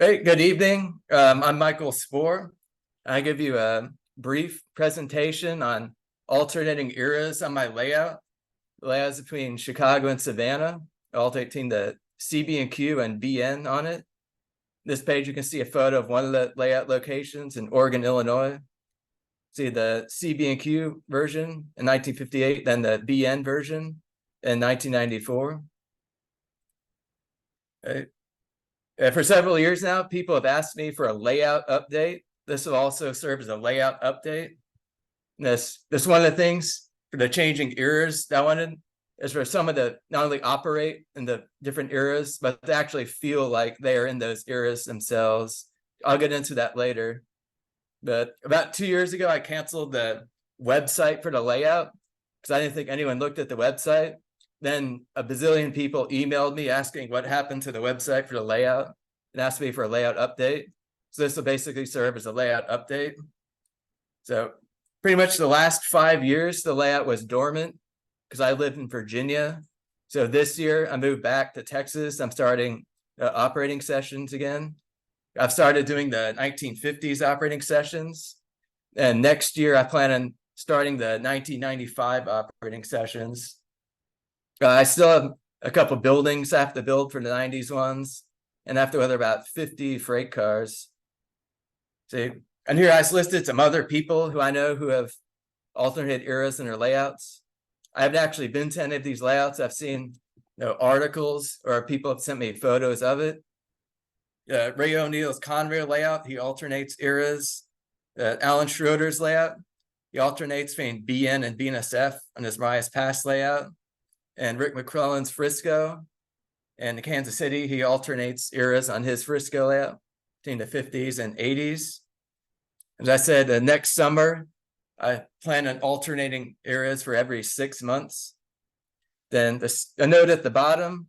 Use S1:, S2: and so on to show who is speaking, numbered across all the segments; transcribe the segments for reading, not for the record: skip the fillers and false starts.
S1: Hey, good evening. I'm Michael Spoor. I give you a brief presentation on alternating eras on my layout. Layouts between Chicago and Savannah, alternating the CB&Q and BN on it. This page, you can see a photo of one of the layout locations in Oregon, Illinois. See the CB&Q version in 1958, then the BN version in 1994. For several years now, people have asked me for a layout update. This will also serve as a layout update. This one of the things for the changing eras that I wanted is for someone to not only operate in the different eras, but to actually feel like they are in those eras themselves. I'll get into that later. But about 2 years ago, I canceled the website for the layout because I didn't think anyone looked at the website. Then a bazillion people emailed me asking what happened to the website for the layout and asked me for a layout update. So this will basically serve as a layout update. So pretty much the last 5 years, the layout was dormant because I lived in Virginia. So this year I moved back to Texas. I'm starting operating sessions again. I've started doing the 1950s operating sessions. And next year I plan on starting the 1995 operating sessions. I still have a couple buildings I have to build for the 90s ones, and I have to order about 50 freight cars. See, and here I listed some other people who I know who have alternate eras in their layouts. I haven't actually been to any of these layouts. I've seen articles or people have sent me photos of it. Ray O'Neill's Conrail layout, he alternates eras. Alan Schroeder's layout, he alternates between BN and BNSF on his Marias Pass layout. And Rick McClellan's Frisco. And Kansas City, he alternates eras on his Frisco layout between the 50s and 80s. As I said, next summer, I plan on alternating eras for every 6 months. Then a note at the bottom,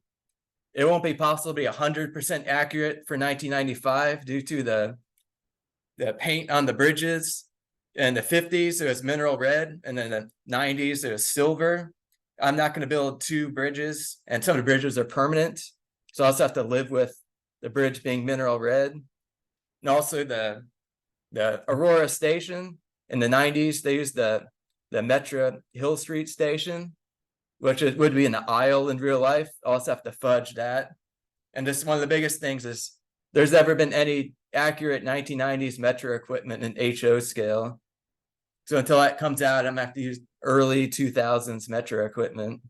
S1: it won't be possible to be 100% accurate for 1995 due to the paint on the bridges. In the 50s, it was mineral red, and in the 90s, it was silver. I'm not going to build 2 bridges, and some of the bridges are permanent. So I also have to live with the bridge being mineral red. And also the Aurora station in the 90s, they used the Metro Hill Street station, which would be an aisle in real life. I also have to fudge that. And this is one of the biggest things is there's never been any accurate 1990s Metro equipment in HO scale. So until that comes out, I'm going to have to use early 2000s Metro equipment.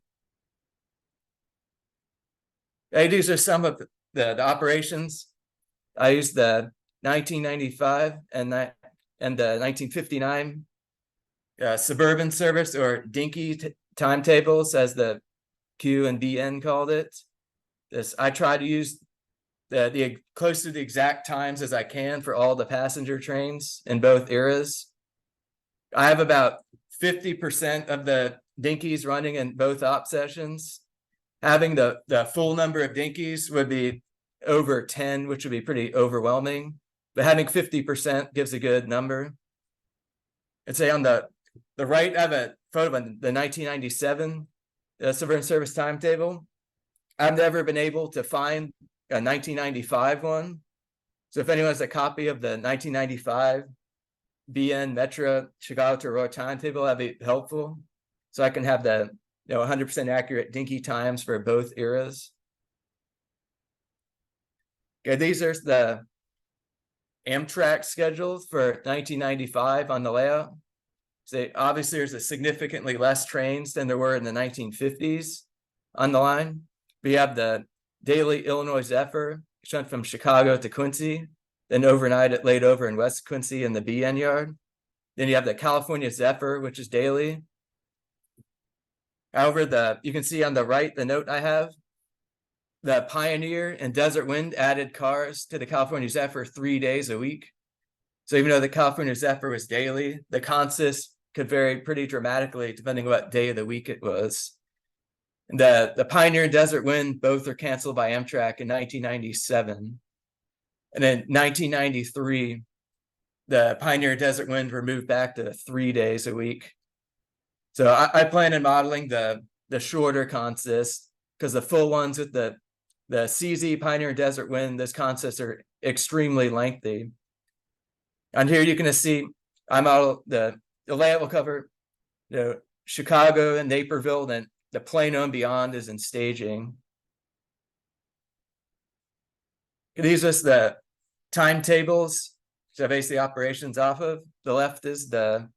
S1: These are some of the operations. I used the 1995 and the 1959 suburban service, or dinky timetables, as the Q and BN called it. I try to use the close to the exact times as I can for all the passenger trains in both eras. I have about 50% of the dinkies running in both op sessions. Having the full number of dinkies would be over 10, which would be pretty overwhelming. But having 50% gives a good number. And say on the right, I have a photo of the 1997 suburban service timetable. I've never been able to find a 1995 one. So if anyone has a copy of the 1995 BN Metro Chicago to Aurora timetable, that'd be helpful. So I can have the 100% accurate dinky times for both eras. Okay, these are the Amtrak schedules for 1995 on the layout. So obviously there's a significantly less trains than there were in the 1950s on the line. We have the daily Illinois Zephyr, which went from Chicago to Quincy. Then overnight it laid over in West Quincy in the BN yard. Then you have the California Zephyr, which is daily. However, you can see on the right, the note I have, the Pioneer and Desert Wind added cars to the California Zephyr 3 days a week. So even though the California Zephyr was daily, the consist could vary pretty dramatically depending on what day of the week it was. And the Pioneer and Desert Wind both are canceled by Amtrak in 1997. And in 1993, the Pioneer Desert Wind were moved back to 3 days a week. So I plan on modeling the shorter consist, because the full ones with the CZ Pioneer Desert Wind, those consists are extremely lengthy. On here, you can see I model the layout will cover Chicago and Naperville, and the Plano and beyond is in staging. These are the timetables to base the operations off of. The left is the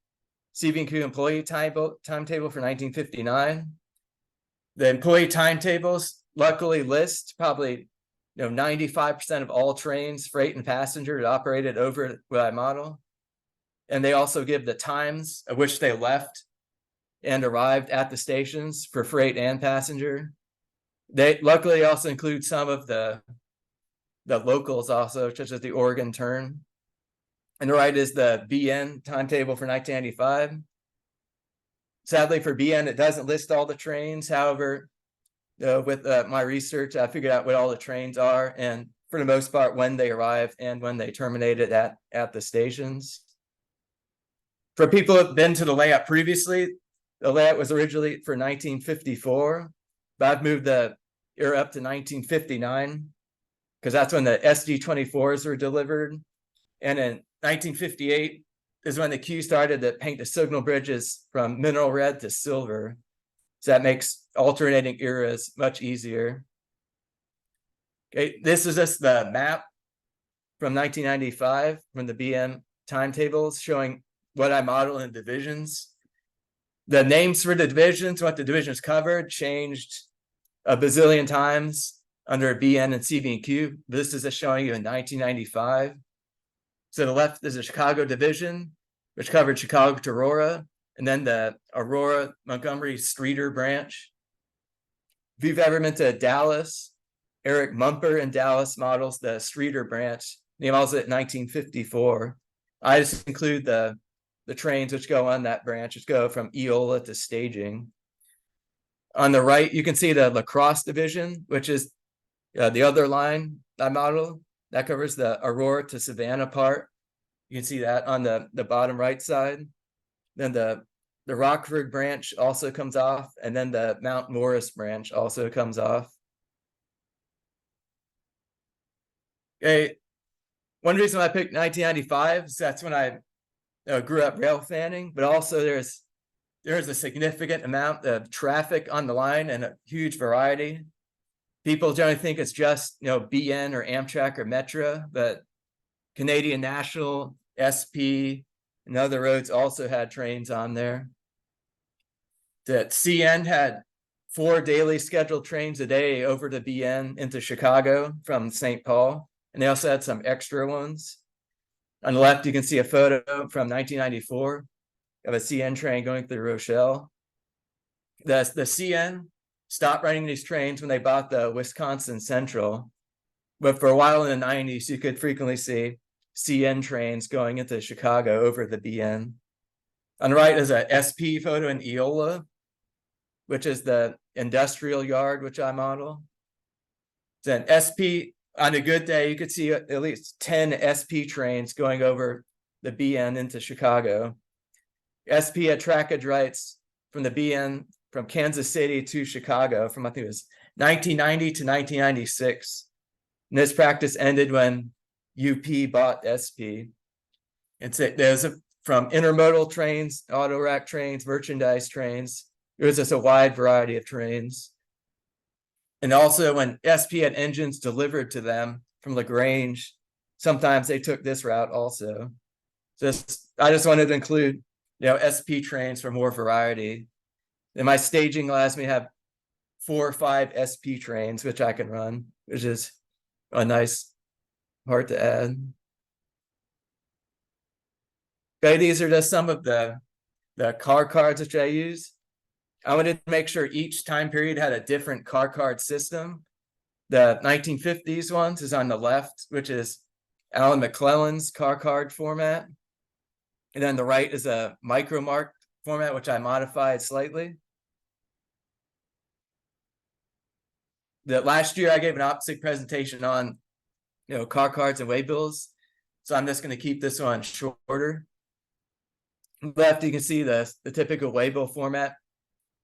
S1: CB&Q employee timetable for 1959. The employee timetables luckily list probably 95% of all trains, freight and passenger operated over what I model. And they also give the times at which they left and arrived at the stations for freight and passenger. They luckily also include some of the locals also, such as the Oregon turn. And the right is the BN timetable for 1995. Sadly for BN, it doesn't list all the trains. However, with my research, I figured out what all the trains are, and for the most part, when they arrived and when they terminated at the stations. For people who've been to the layout previously, the layout was originally for 1954, but I've moved the era up to 1959 because that's when the SD24s were delivered. And in 1958 is when the Q started to paint the signal bridges from mineral red to silver. So that makes alternating eras much easier. Okay, this is just the map from 1995 from the BM timetables showing what I model in divisions. The names for the divisions, what the divisions covered, changed a bazillion times under BN and CB&Q. This is just showing you in 1995. So the left is a Chicago division, which covered Chicago to Aurora, and then the Aurora Montgomery Streeter branch. If you've ever been to Dallas, Eric Mumper in Dallas models the Streeter branch. He models it in 1954. I just include the trains which go on that branch, which go from Eola to staging. On the right, you can see the La Crosse division, which is the other line I model. That covers the Aurora to Savannah part. You can see that on the bottom right side. Then the Rockford branch also comes off, and then the Mount Morris branch also comes off. Okay, one reason I picked 1995 is that's when I grew up rail fanning, but also there's a significant amount of traffic on the line and a huge variety. People generally think it's just BN or Amtrak or Metra, but Canadian National, SP, and other roads also had trains on there. The CN had 4 daily scheduled trains a day over to BN into Chicago from St. Paul, and they also had some extra ones. On the left, you can see a photo from 1994 of a CN train going through Rochelle. The CN stopped running these trains when they bought the Wisconsin Central, but for a while in the 90s, you could frequently see CN trains going into Chicago over the BN. On the right is a SP photo in Eola, which is the industrial yard which I model. Then SP, on a good day, you could see at least 10 SP trains going over the BN into Chicago. SP had trackage rights from the BN from Kansas City to Chicago from, I think it was 1990 to 1996. And this practice ended when UP bought SP. And so there's from intermodal trains, auto rack trains, merchandise trains. It was just a wide variety of trains. And also when SP had engines delivered to them from LaGrange, sometimes they took this route also. I just wanted to include, SP trains for more variety. And my staging allows me to have 4 or 5 SP trains, which I can run, which is a nice part to add. Okay, these are just some of the car cards which I use. I wanted to make sure each time period had a different car card system. The 1950s ones is on the left, which is Alan McClellan's car card format. And then the right is a micromark format, which I modified slightly. The last year I gave an opposite presentation on car cards and waybills. So I'm just going to keep this one shorter. Left, you can see the typical waybill format,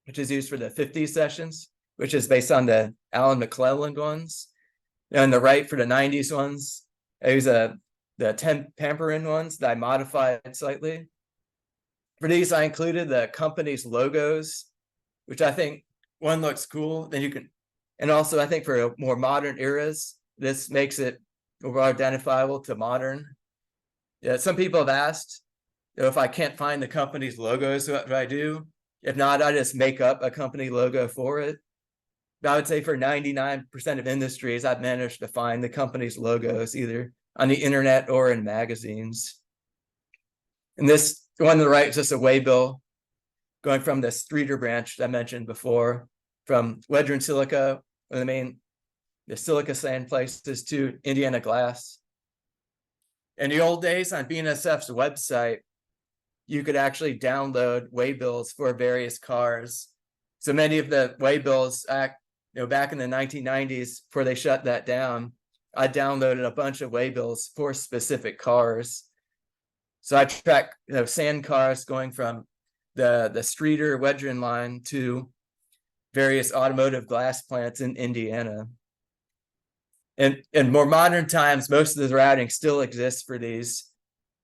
S1: which is used for the 50 sessions, which is based on the Alan McClellan ones. And on the right for the 90s ones, I use the 10 Pamperin ones that I modified slightly. For these, I included the company's logos, which I think one looks cool. Then you can, and also I think for more modern eras, this makes it more identifiable to modern. Yeah, some people have asked, if I can't find the company's logos, what do I do? If not, I just make up a company logo for it. But I would say for 99% of industries, I've managed to find the company's logos either on the internet or in magazines. And this one on the right is just a waybill going from the Streeter branch I mentioned before, from Wedge and Silica, one of the silica sand places, to Indiana Glass. In the old days on BNSF's website, you could actually download waybills for various cars. So many of the waybills, back in the 1990s, before they shut that down, I downloaded a bunch of waybills for specific cars. So I track sand cars going from the Streeter Wedgerin line to various automotive glass plants in Indiana. And in more modern times, most of the routing still exists for these.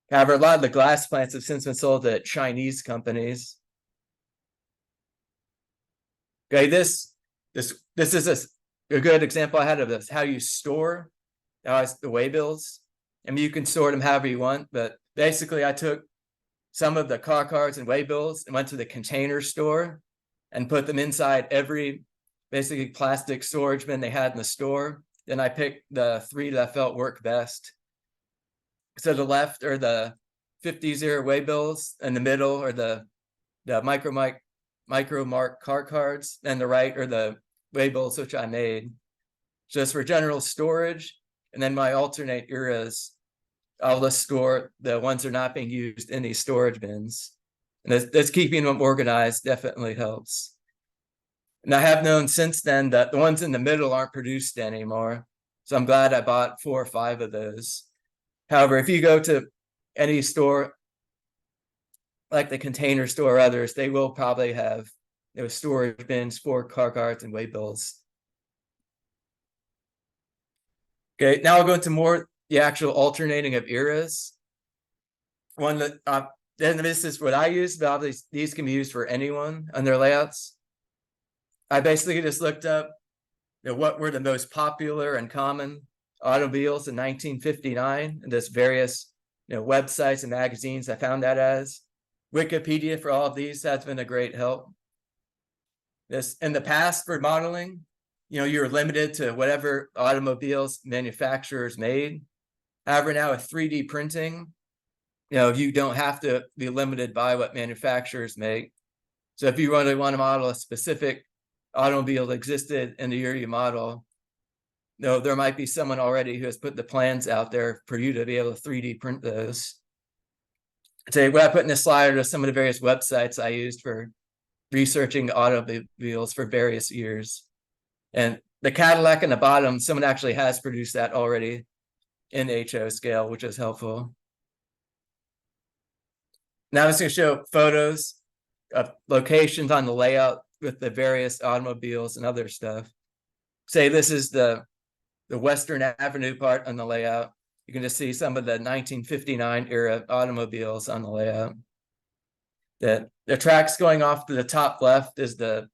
S1: However, a lot of the glass plants have since been sold to Chinese companies. Okay, this is a good example I had of this, how you store the waybills. I mean, you can store them however you want, but basically I took some of the car cards and waybills and went to the container store and put them inside every basically plastic storage bin they had in the store. Then I picked the 3 that I felt worked best. So the left are the 50 waybills, and the middle are the micro mark car cards, and the right are the waybills which I made. Just for general storage, and then my alternate eras, I'll just store the ones that are not being used in these storage bins. And that's keeping them organized definitely helps. And I have known since then that the ones in the middle aren't produced anymore. So I'm glad I bought 4 or 5 of those. However, if you go to any store, like the Container Store or others, they will probably have storage bins for car cards and waybills. Okay, now I'll go into more the actual alternating of eras. One that then this is what I use, but obviously these can be used for anyone on their layouts. I basically just looked up what were the most popular and common automobiles in 1959, and just various websites and magazines I found that as. Wikipedia for all of these has been a great help. This in the past for modeling, you're limited to whatever automobiles manufacturers made. However, now with 3D printing, you don't have to be limited by what manufacturers make. So if you really want to model a specific automobile that existed in the year you model, there might be someone already who has put the plans out there for you to be able to 3D print those. Today, what I put in this slide are some of the various websites I used for researching automobiles for various years. And the Cadillac in the bottom, someone actually has produced that already in HO scale, which is helpful. Now I'm just going to show photos of locations on the layout with the various automobiles and other stuff. Say this is the Western Avenue part on the layout. You can just see some of the 1959 era automobiles on the layout. The tracks going off to the top left is the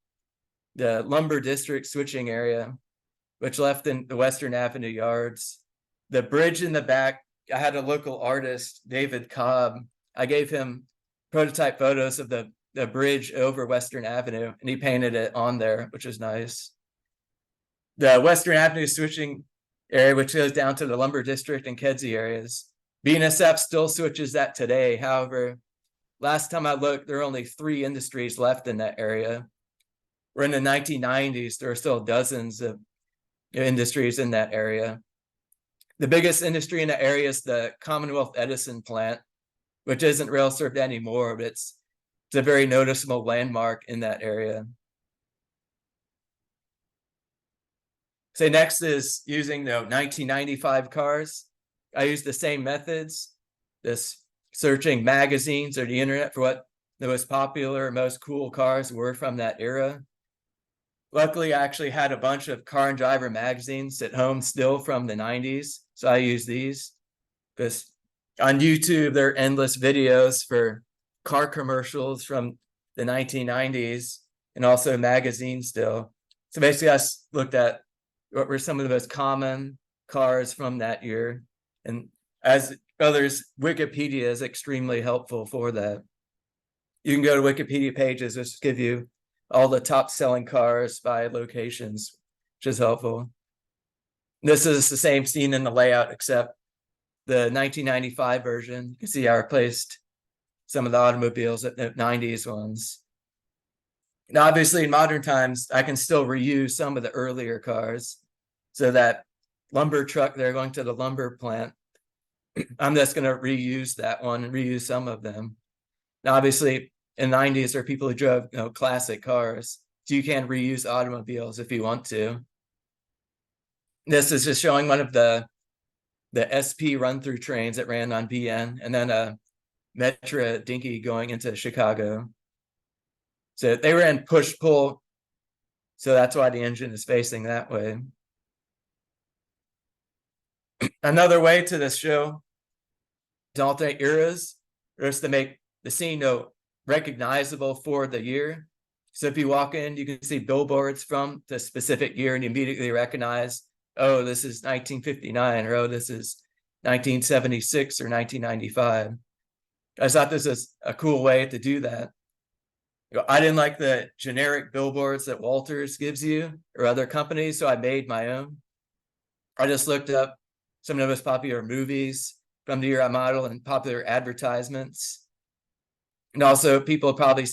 S1: lumber district switching area, which left in the Western Avenue yards. The bridge in the back, I had a local artist, David Cobb. I gave him prototype photos of the bridge over Western Avenue, and he painted it on there, which is nice. The Western Avenue switching area, which goes down to the lumber district and Kedzie areas, BNSF still switches that today. However, last time I looked, there are only 3 industries left in that area. Where in the 1990s, there are still dozens of industries in that area. The biggest industry in the area is the Commonwealth Edison plant, which isn't rail served anymore, but it's a very noticeable landmark in that area. So next is using the 1995 cars. I use the same methods, just searching magazines or the internet for what the most popular, most cool cars were from that era. Luckily, I actually had a bunch of car and driver magazines at home still from the 90s. So I use these because on YouTube, there are endless videos for car commercials from the 1990s and also magazines still. So basically, I looked at what were some of the most common cars from that year. And as others, Wikipedia is extremely helpful for that. You can go to Wikipedia pages, which give you all the top selling cars by locations, which is helpful. This is the same scene in the layout, except the 1995 version. You can see I replaced some of the automobiles at the 90s ones. Now, obviously, in modern times, I can still reuse some of the earlier cars. So that lumber truck, they're going to the lumber plant. I'm just going to reuse that one and reuse some of them. Now, obviously, in the 90s, there are people who drove classic cars. So you can reuse automobiles if you want to. This is just showing one of the SP run-through trains that ran on BN, and then a Metra dinky going into Chicago. So they ran push-pull, so that's why the engine is facing that way. Another way to this show to alternate eras is to make the scene recognizable for the year. So if you walk in, you can see billboards from the specific year and you immediately recognize, oh, this is 1959, or oh, this is 1976 or 1995. I thought this was a cool way to do that. I didn't like the generic billboards that Walters gives you or other companies, so I made my own. I just looked up some of the most popular movies from the year I model and popular advertisements. And also, people have probably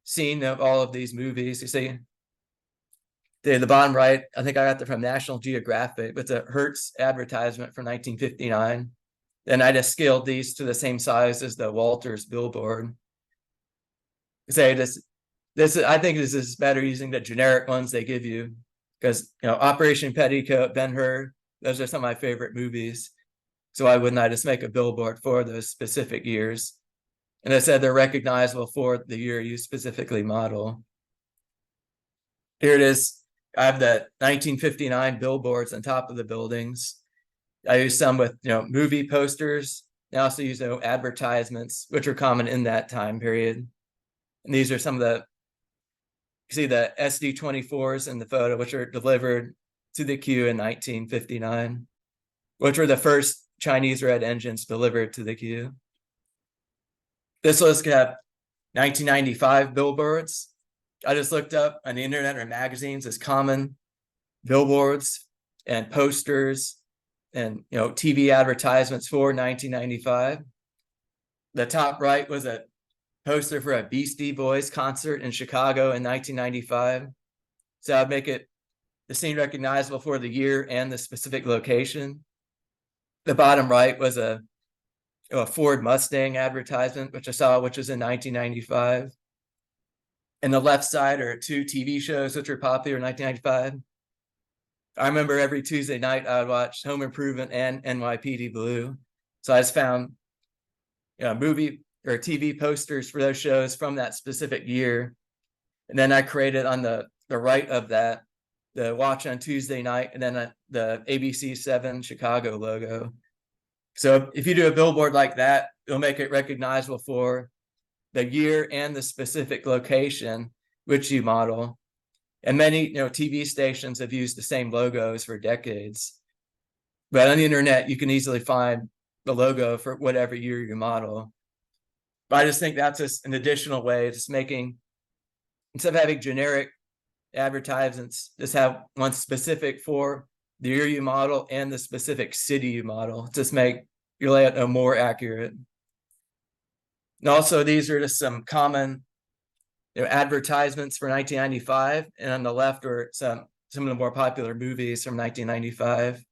S1: seen all of these movies. You see, the bottom right, I think I got that from National Geographic, with the Hertz advertisement from 1959. Then I just scaled these to the same size as the Walters billboard. Say this, I think this is better using the generic ones they give you, because Operation Petticoat, Ben-Hur, those are some of my favorite movies. So why wouldn't I just make a billboard for those specific years? And I said they're recognizable for the year you specifically model. Here it is. I have the 1959 billboards on top of the buildings. I use some with movie posters. I also use advertisements, which are common in that time period. And these are some of the, you see the SD24s in the photo, which are delivered to the Q in 1959, which were the first Chinese red engines delivered to the Q. This list could have 1995 billboards. I just looked up on the internet or magazines as common billboards and posters and TV advertisements for 1995. The top right was a poster for a Beastie Boys concert in Chicago in 1995. So I'd make it the scene recognizable for the year and the specific location. The bottom right was a Ford Mustang advertisement, which I saw, which was in 1995. And the left side are two TV shows which were popular in 1995. I remember every Tuesday night I would watch Home Improvement and NYPD Blue. So I just found movie or TV posters for those shows from that specific year. And then I created on the right of that, the watch on Tuesday night, and then the ABC 7 Chicago logo. So if you do a billboard like that, it'll make it recognizable for the year and the specific location which you model. And many TV stations have used the same logos for decades. But on the internet, you can easily find the logo for whatever year you model. But I just think that's just an additional way, just making, instead of having generic advertisements, just have one specific for the year you model and the specific city you model. Just make your layout more accurate. And also, these are just some common advertisements for 1995. And on the left are some of the more popular movies from 1995.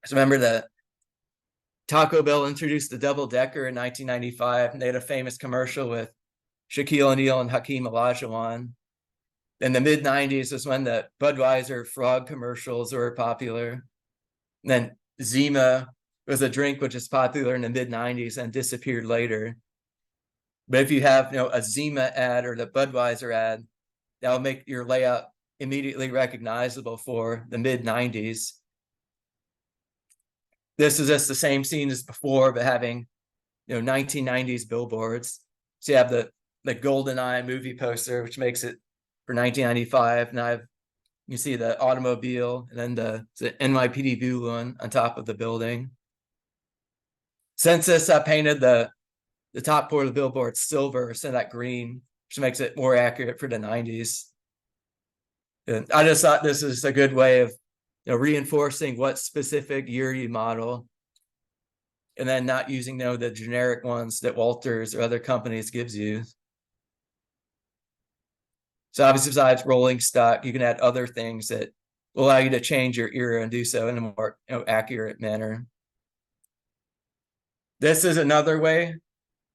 S1: So remember that Taco Bell introduced the double decker in 1995, and they had a famous commercial with Shaquille O'Neal and Hakeem Olajuwon. In the mid 90s was when the Budweiser frog commercials were popular. And then Zima was a drink which is popular in the mid 90s and disappeared later. But if you have a Zima ad or the Budweiser ad, that'll make your layout immediately recognizable for the mid-90s. This is just the same scene as before, but having 1990s billboards. So you have the GoldenEye movie poster, which makes it for 1995. And you see the automobile and then the NYPD blue one on top of the building. Since this, I painted the top part of the billboard silver instead of that green, which makes it more accurate for the 90s. And I just thought this is a good way of reinforcing what specific year you model, and then not using the generic ones that Walters or other companies gives you. So obviously, besides rolling stock, you can add other things that will allow you to change your era and do so in a more accurate manner. This is another way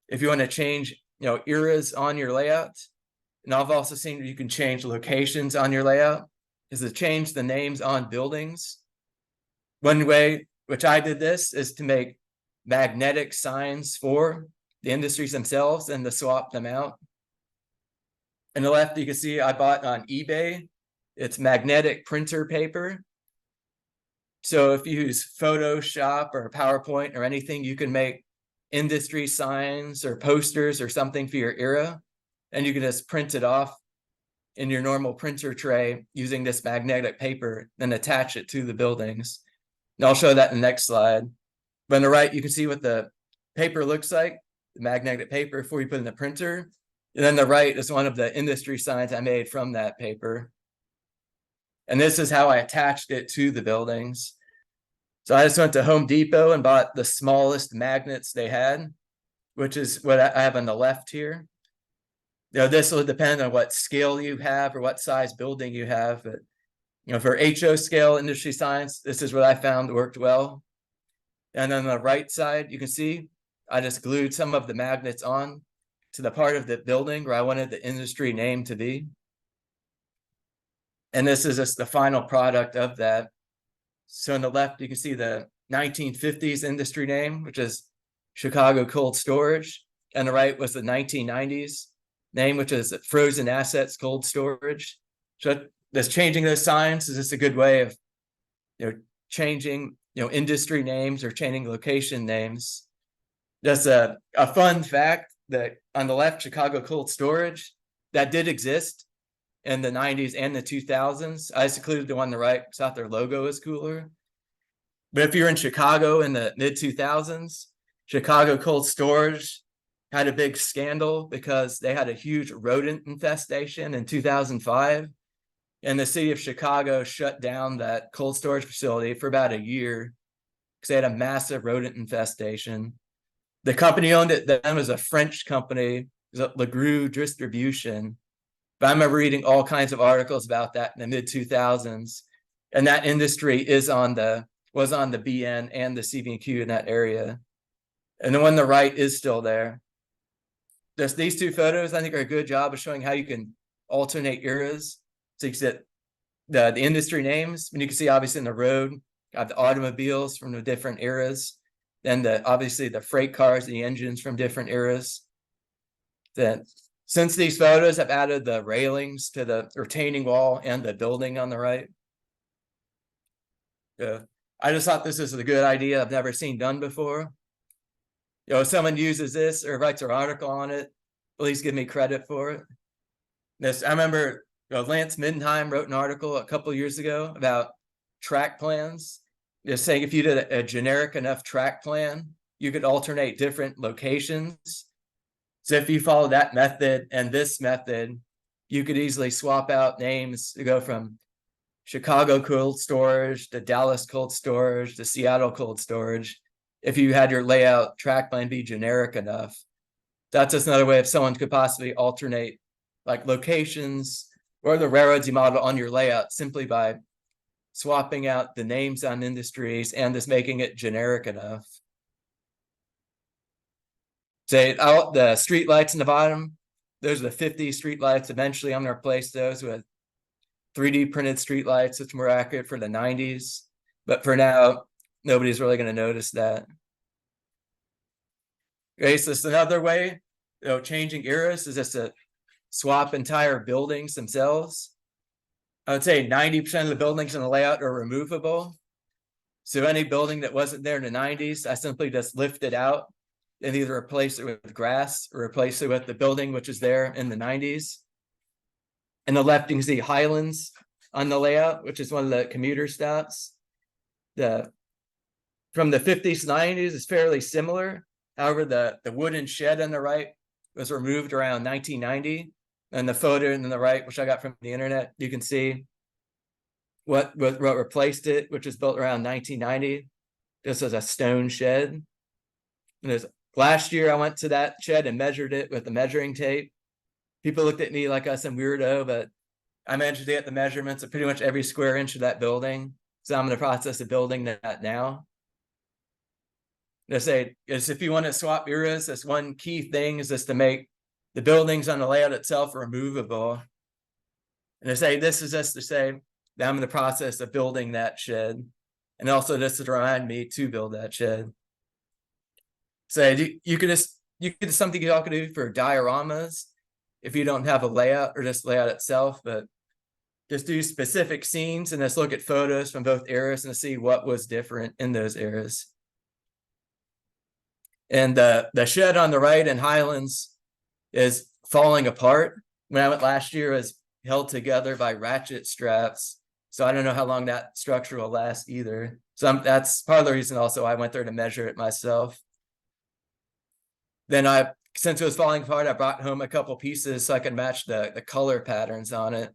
S1: if you want to change eras on your layout. And I've also seen you can change locations on your layout, is to change the names on buildings. One way, which I did this, is to make magnetic signs for the industries themselves and to swap them out. On the left, you can see I bought on eBay. It's magnetic printer paper. So if you use Photoshop or PowerPoint or anything, you can make industry signs or posters or something for your era, and you can just print it off in your normal printer tray using this magnetic paper, then attach it to the buildings. And I'll show that in the next slide. But on the right, you can see what the paper looks like, the magnetic paper before you put it in the printer. And then the right is one of the industry signs I made from that paper. And this is how I attached it to the buildings. So I just went to Home Depot and bought the smallest magnets they had, which is what I have on the left here. This will depend on what scale you have or what size building you have. But for HO scale industry signs, this is what I found worked well. And on the right side, you can see I just glued some of the magnets on to the part of the building where I wanted the industry name to be. And this is just the final product of that. So on the left, you can see the 1950s industry name, which is Chicago Cold Storage. And the right was the 1990s name, which is Frozen Assets Cold Storage. So this changing those signs is just a good way of changing industry names or changing location names. Just a fun fact that on the left, Chicago Cold Storage, that did exist in the 90s and the 2000s. I just included the one on the right because I thought their logo is cooler. But if you're in Chicago in the mid 2000s, Chicago Cold Storage had a big scandal because they had a huge rodent infestation in 2005. And the city of Chicago shut down that cold storage facility for about a year because they had a massive rodent infestation. The company owned it then was a French company, LeGroux Distribution. But I remember reading all kinds of articles about that in the mid 2000s. And that industry was on the BN and the CB&Q in that area. And the one on the right is still there. Just these two photos, I think, are a good job of showing how you can alternate eras. So you can see the industry names, and you can see obviously in the road, got the automobiles from the different eras. Then obviously the freight cars, the engines from different eras. Then since these photos, I've added the railings to the retaining wall and the building on the right. I just thought this is a good idea I've never seen done before. If someone uses this or writes an article on it, please give me credit for it. I remember Lance Mindenheim wrote an article a couple of years ago about track plans. Just saying if you did a generic enough track plan, you could alternate different locations. So if you follow that method and this method, you could easily swap out names to go from Chicago Cold Storage to Dallas Cold Storage to Seattle Cold Storage if you had your layout track plan be generic enough. That's just another way if someone could possibly alternate like locations or the railroads you model on your layout simply by swapping out the names on industries and just making it generic enough. Say the street lights in the bottom, those are the 50 street lights. Eventually I'm going to replace those with 3D printed street lights, which are more accurate for the 90s. But for now, nobody's really going to notice that. Okay, so it's another way, changing eras is just to swap entire buildings themselves. I would say 90% of the buildings in the layout are removable. So any building that wasn't there in the 90s, I simply just lift it out and either replace it with grass or replace it with the building which is there in the 90s. And the left, you can see Highlands on the layout, which is one of the commuter stops. From the 50s to 90s is fairly similar. However, the wooden shed on the right was removed around 1990. And the photo on the right, which I got from the internet, you can see what replaced it, which was built around 1990. This was a stone shed. And last year I went to that shed and measured it with the measuring tape. People looked at me like I was some weirdo, but I managed to get the measurements of pretty much every square inch of that building. So I'm in the process of building that now. They say is if you want to swap eras, that's one key thing is just to make the buildings on the layout itself removable. And they say this is just to say that I'm in the process of building that shed. And also just to remind me to build that shed. So you could something y'all can do for dioramas if you don't have a layout or just layout itself, but just do specific scenes and just look at photos from both eras and see what was different in those eras. And the shed on the right in Highlands is falling apart. When I went last year, it was held together by ratchet straps. So I don't know how long that structure will last either. So that's part of the reason also I went there to measure it myself. Then since it was falling apart, I brought home a couple pieces so I could match the color patterns on it.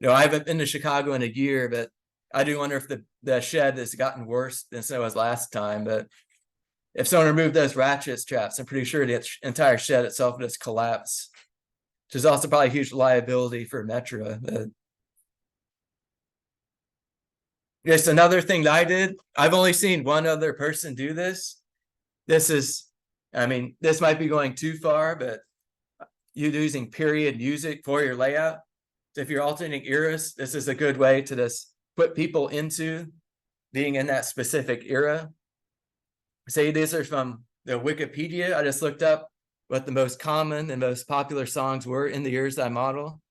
S1: I haven't been to Chicago in a year, but I do wonder if the shed has gotten worse than it was last time. But if someone removed those ratchet straps, I'm pretty sure the entire shed itself would just collapse, which is also probably a huge liability for Metro. But yes, another thing that I did, I've only seen one other person do this. This might be going too far, but you using period music for your layout. So if you're alternating eras, this is a good way to just put people into being in that specific era. Say these are from the Wikipedia. I just looked up what the most common and most popular songs were in the years I model.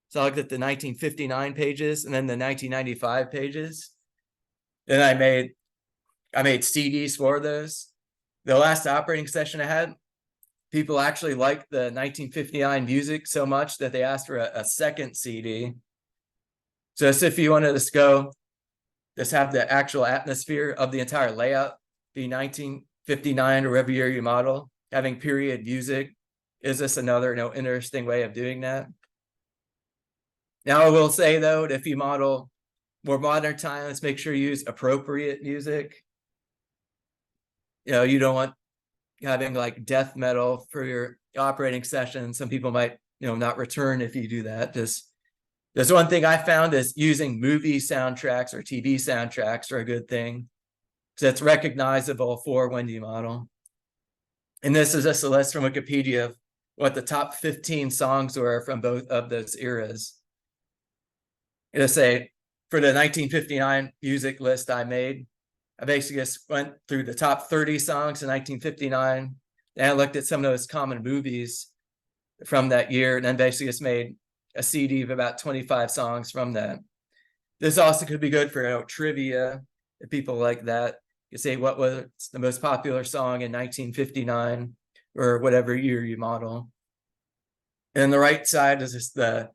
S1: So I looked at the 1959 pages and then the 1995 pages. Then I made CDs for those. The last operating session I had, people actually liked the 1959 music so much that they asked for a second CD. So as if you wanted to just have the actual atmosphere of the entire layout be 1959 or whatever year you model, having period music is just another interesting way of doing that. Now I will say though, if you model more modern times, make sure you use appropriate music. You don't want having like death metal for your operating session. Some people might not return if you do that. There's one thing I found is using movie soundtracks or TV soundtracks are a good thing because it's recognizable for when you model. And this is just a list from Wikipedia of what the top 15 songs were from both of those eras. It'll say for the 1959 music list I made, I basically just went through the top 30 songs in 1959, and I looked at some of those common movies from that year, and then basically just made a CD of about 25 songs from that. This also could be good for trivia, if people like that. You say what was the most popular song in 1959 or whatever year you model. And on the right side is just the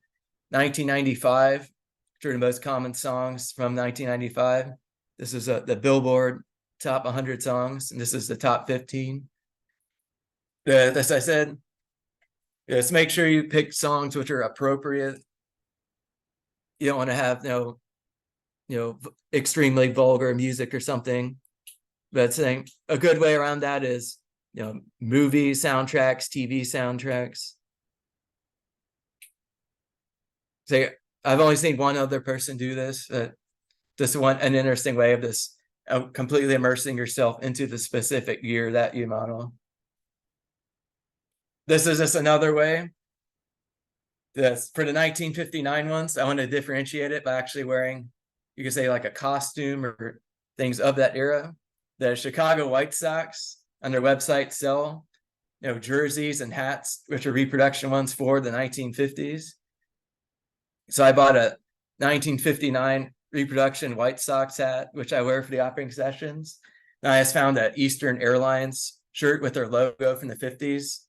S1: 1995, which are the most common songs from 1995. This is the Billboard top 100 songs, and this is the top 15. As I said, just make sure you pick songs which are appropriate. You don't want to have extremely vulgar music or something. But saying a good way around that is movie soundtracks, TV soundtracks. Say I've only seen one other person do this. Just an interesting way of this completely immersing yourself into the specific year that you model. This is just another way. This for the 1959 ones, I want to differentiate it by actually wearing, you could say like a costume or things of that era. The Chicago White Sox on their website sell jerseys and hats, which are reproduction ones for the 1950s. So I bought a 1959 reproduction White Sox hat, which I wear for the operating sessions. And I just found an Eastern Airlines shirt with their logo from the 50s.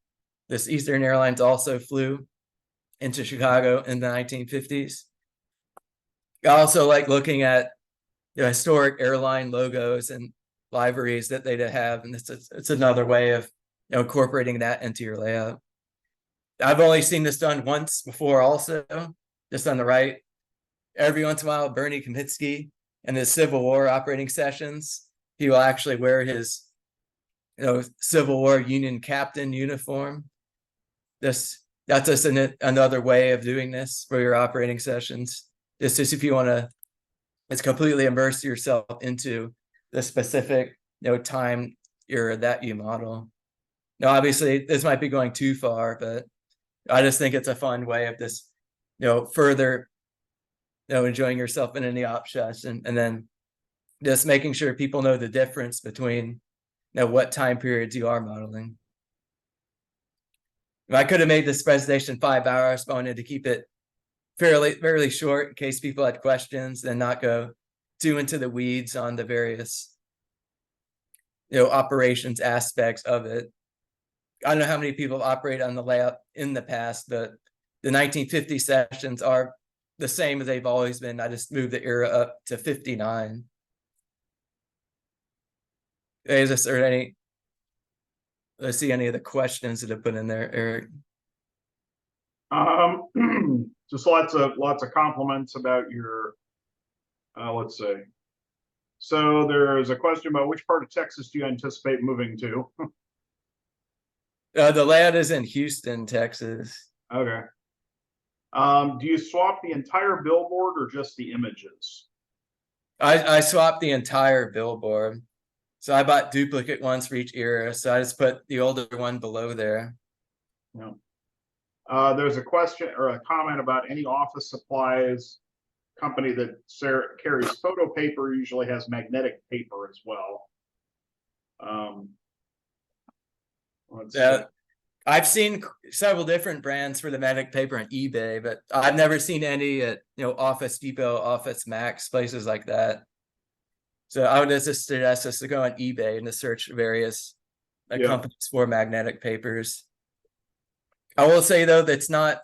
S1: This Eastern Airlines also flew into Chicago in the 1950s. I also like looking at historic airline logos and liveries that they have, and it's another way of incorporating that into your layout. I've only seen this done once before, also just on the right. Every once in a while, Bernie Kempinski in his Civil War operating sessions, he will actually wear his Civil War Union captain uniform. That's just another way of doing this for your operating sessions. Just if you want to, it's completely immerse yourself into the specific time era that you model. Now, obviously, this might be going too far, but I just think it's a fun way of this, further, enjoying yourself in any op session, and then just making sure people know the difference between, what time periods you are modeling. I could have made this presentation 5 hours, but I wanted to keep it fairly short in case people had questions, and not go too into the weeds on the various, operations aspects of it. I don't know how many people have operated on the layout in the past, but the 1950 sessions are the same as they've always been. I just moved the era up to 59. Is there any? Let's see any of the questions that have put in there, Eric.
S2: Just lots of compliments about your. Let's see. So there's a question about which part of Texas do you anticipate moving to?
S1: The layout is in Houston, Texas.
S2: Okay. Do you swap the entire billboard or just the images?
S1: I swapped the entire billboard. So I bought duplicate ones for each era. So I just put the older one below there.
S2: Yeah. There's a question or a comment about any office supplies company that carries photo paper usually has magnetic paper as well.
S1: I've seen several different brands for the magnetic paper on eBay, but I've never seen any at Office Depot, Office Max, places like that. So I would just suggest us to go on eBay and to search various companies for magnetic papers. I will say though, that's not,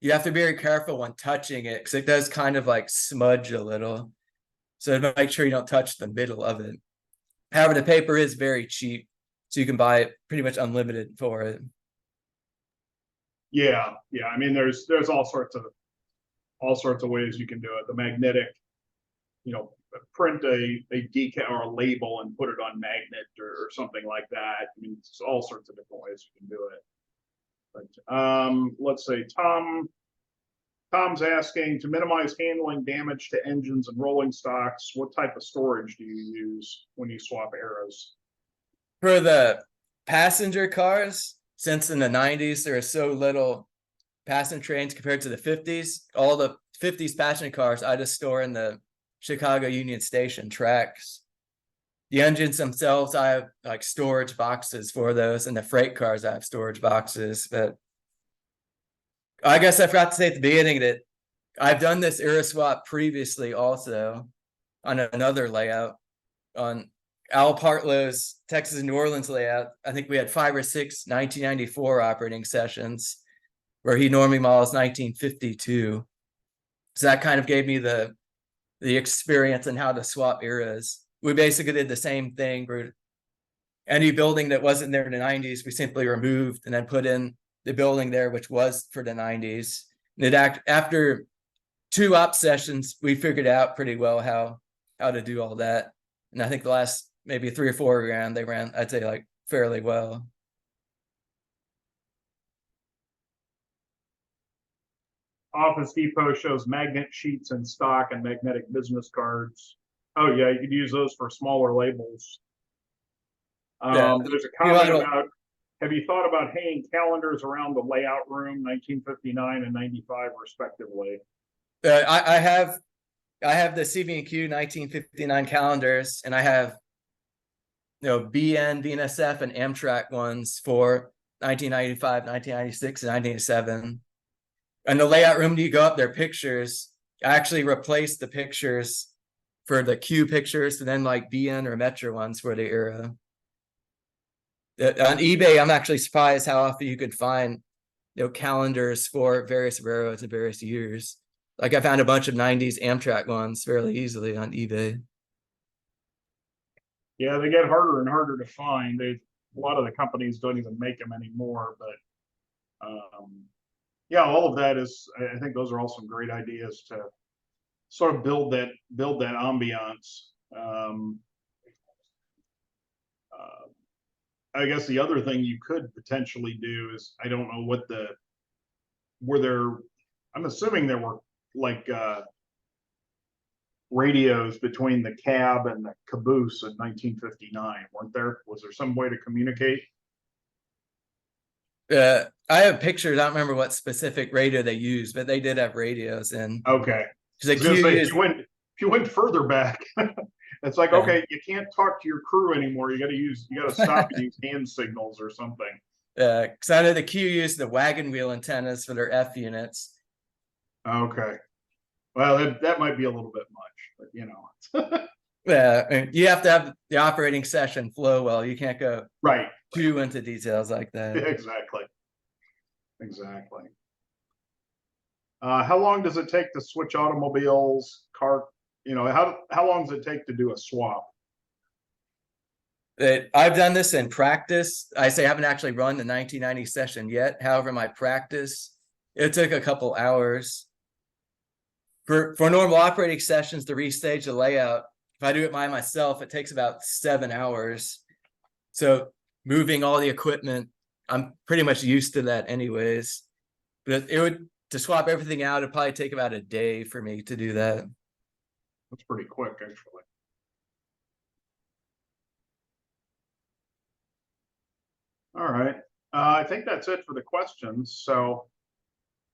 S1: you have to be very careful when touching it, because it does kind of like smudge a little. So make sure you don't touch the middle of it. However, the paper is very cheap, so you can buy it pretty much unlimited for it.
S2: Yeah. I mean, there's all sorts of ways you can do it. The magnetic, print a decal or a label and put it on magnet or something like that. I mean, it's all sorts of different ways you can do it. But let's say Tom's asking, to minimize handling damage to engines and rolling stocks, what type of storage do you use when you swap eras?
S1: For the passenger cars, since in the 90s there are so little passenger trains compared to the 50s, all the 50s passenger cars I just store in the Chicago Union Station tracks. The engines themselves, I have like storage boxes for those, and the freight cars I have storage boxes. But I guess I forgot to say at the beginning that I've done this era swap previously also on another layout, on Al Partlow's Texas and New Orleans layout. I think we had 5 or 6 1994 operating sessions where he normally models 1952. So that kind of gave me the experience in how to swap eras. We basically did the same thing. Any building that wasn't there in the 90s, we simply removed and then put in the building there, which was for the 90s. And after 2 op sessions, we figured out pretty well how to do all that. And I think the last maybe 3 or 4 they ran, I'd say, like fairly well.
S2: Office Depot shows magnet sheets in stock and magnetic business cards. Oh yeah, you could use those for smaller labels. There's a comment about, have you thought about hanging calendars around the layout room, 1959 and 95 respectively?
S1: I have the CB&Q 1959 calendars, and I have BN, BNSF, and Amtrak ones for 1995, 1996, and 1997. And the layout room, you go up there, pictures. I actually replaced the pictures for the Q pictures and then like BN or Metro ones for the era. On eBay, I'm actually surprised how often you could find calendars for various railroads in various years. Like I found a bunch of 90s Amtrak ones fairly easily on eBay.
S2: Yeah, they get harder and harder to find. A lot of the companies don't even make them anymore, but yeah, all of that is, I think those are all some great ideas to sort of build that ambiance. I guess the other thing you could potentially do is, I don't know what I'm assuming there were like radios between the cab and the caboose in 1959, weren't there? Was there some way to communicate?
S1: I have pictures. I don't remember what specific radio they used, but they did have radios. And
S2: Okay.
S1: the
S2: Say,
S1: Q
S2: if you went further back, it's like, okay, you can't talk to your crew anymore. You got to stop and use hand signals or something.
S1: Because I know the Q used the wagon wheel antennas for their F units.
S2: Okay. Well, that might be a little bit much, but
S1: Yeah, and you have to have the operating session flow well. You can't go
S2: right.
S1: too into details like that.
S2: Exactly. How long does it take to switch automobiles, car? How long does it take to do a swap?
S1: I've done this in practice. I haven't actually run the 1990 session yet. However, my practice, it took a couple hours. For normal operating sessions to restage the layout, if I do it by myself, it takes about 7 hours. So moving all the equipment, I'm pretty much used to that anyways. But to swap everything out, it'd probably take about a day for me to do that.
S2: That's pretty quick, actually. All right. I think that's it for the questions. So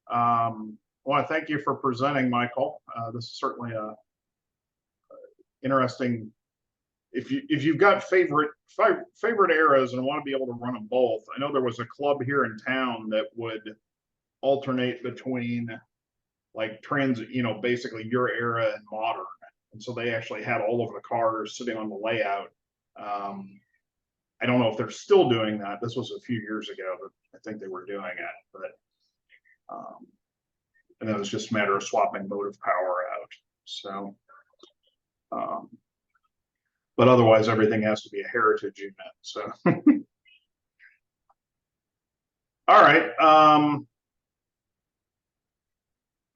S2: I want to thank you for presenting, Michael. This is certainly a interesting. If you've got favorite eras and want to be able to run them both, I know there was a club here in town that would alternate between like transit, basically your era and modern, and so they actually had all of the cars sitting on the layout. I don't know if they're still doing that. This was a few years ago, but I think they were doing it. But and it was just a matter of swapping motive power out. So, but otherwise, everything has to be a heritage unit. So, all right.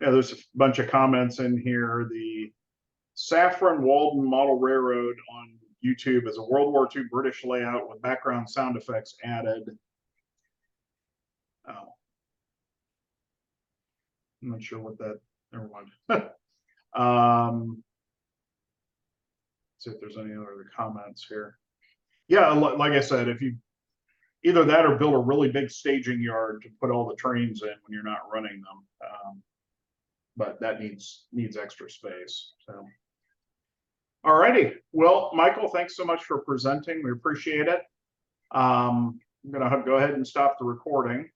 S2: Yeah, there's a bunch of comments in here. The Saffron Walden Model Railroad on YouTube is a World War II British layout with background sound effects added. Oh, I'm not sure what that. Never mind. See if there's any other comments here. Yeah, like I said, if you either that or build a really big staging yard to put all the trains in when you're not running them, but that needs extra space. So, all righty. Well, Michael, thanks so much for presenting. We appreciate it. I'm gonna go ahead and stop the recording.